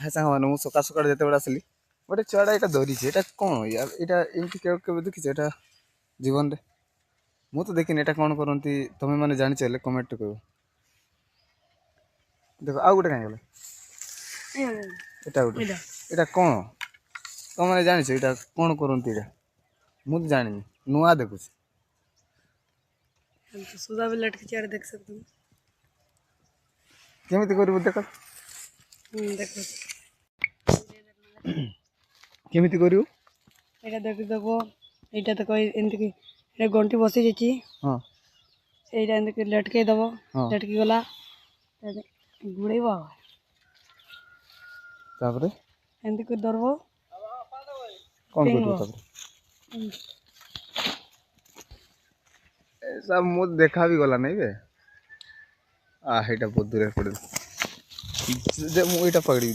হ্যাঁ ସାଙ୍ଗମାନେ ମୁଁ ସକାଳୁ ସକାଳୁ ଯେତେବେଳେ ଆସିଲି ଗୋଟେ ଛୁଆଟା ଏଇଟା ଧରିଛି ଏଇଟା କ'ଣ ୟାର ଏଇଟା ଏମିତି କେବେ ଦେଖିଛ ଏଇଟା ଜୀବନରେ ମୁଁ ତ ଦେଖିନି ଏଇଟା କ'ଣ କରନ୍ତି ତମେ ମାନେ ଜାଣିଛ ହେଲେ କମେଣ୍ଟରେ କହିବ। ଦେଖ ଆଉ ଗୋଟେ କାହିଁ ଗଲା ଏଇଟା ଗୋଟେ ଏଇଟା କ'ଣ ତମେ ମାନେ ଜାଣିଛ ଏଇଟା କ'ଣ କରନ୍ତି ଏଇଟା ମୁଁ ତ ଜାଣିନି ନୂଆ ଦେଖୁଛି। सुधा भी लटकी चार देख सकते हो। କେମିତି କରିବୁ ଦେଖ देखो କେମିତି କରିବୁ ଏଇଟା ଦେଖିଦେବ ଏଇଟା ଦେଖ ଏମିତିକି ଏଇଟା ଗଣ୍ଠି ବସି ଯାଇଛି। ହଁ ଏଇଟା ଏମିତିକି ଲଟକେଇ ଦେବ ହଁ ଲଟକି ଗଲା ଘୋଡ଼େଇବ ତାପରେ ଏମିତିକି ଧରିବ କ'ଣ କରିବୁ ତାପରେ ଏସବୁ ମୁଁ ଦେଖା ବି ଗଲା ନାଇଁ ବେ ସେଇଟା ବହୁତ ଦୂରରେ ପଡ଼ିବ ଯେ ମୁଁ ଏଇଟା ପକଡ଼ିବି।